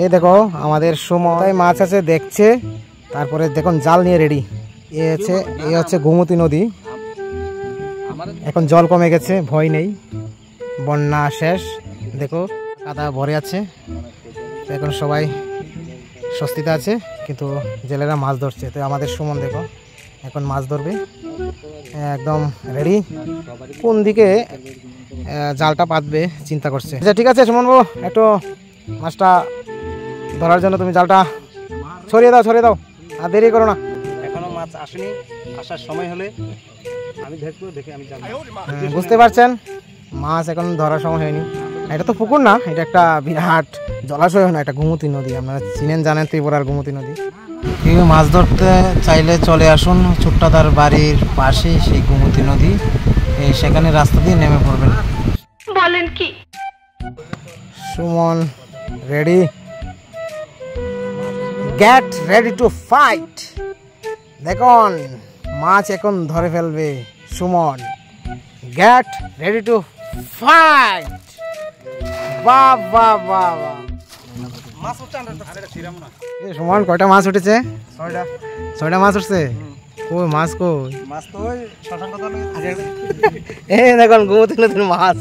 এই দেখো আমাদের সময় মাছ আছে দেখছে, তারপরে দেখুন জাল নিয়ে রেডি। এ হচ্ছে গোমতী নদী। এখন জল কমে গেছে, ভয় নেই, বন্যা শেষ। দেখো কাদা ভরে আছে, এখন সবাই স্বস্তিতে আছে, কিন্তু জেলেরা মাছ ধরছে। তো আমাদের সুমন দেখো এখন মাছ ধরবে, একদম রেডি। কোন দিকে জালটা পাতবে চিন্তা করছে। আচ্ছা ঠিক আছে সুমন বাবু, একটু মাছটা ধরার জন্য তুমি জালটা ছড়িয়ে দাও, আর দেরি করো না। এখনো মাছ আসেনি, আসার সময় হলে আমি দেখবো, দেখে আমি জানবো। বুঝতে পারছেন, মাছ এখন ধরার সময় হয়নি। এটা তো পুকুর না, এটা একটা বিরাট জলাশয় না, এটা গোমতী নদী। আপনারা চিনেন জানেন ত্রিপুরার গোমতী নদী। কেউ মাছ ধরতে চাইলে চলে আসুন, ছোট্টাদার বাড়ির পাশেই সেই গোমতী নদী, সেখানে রাস্তা দিয়ে নেমে পড়বেন। বলেন কি? Suman ready, get ready to fight. দেখুন মাছ এখন ধরে ফেলবে Suman, get ready to fight. বাহ বাহ বাহ বাহ, মাছ উঠছে না। সুমন কয়টা মাছ উঠেছে? 6টা মাছ উঠছে। কই মাছ কই? মাছ তো ওই শশাঙ্ক তলে এই দেখুন গোমতী নদীর মাছ।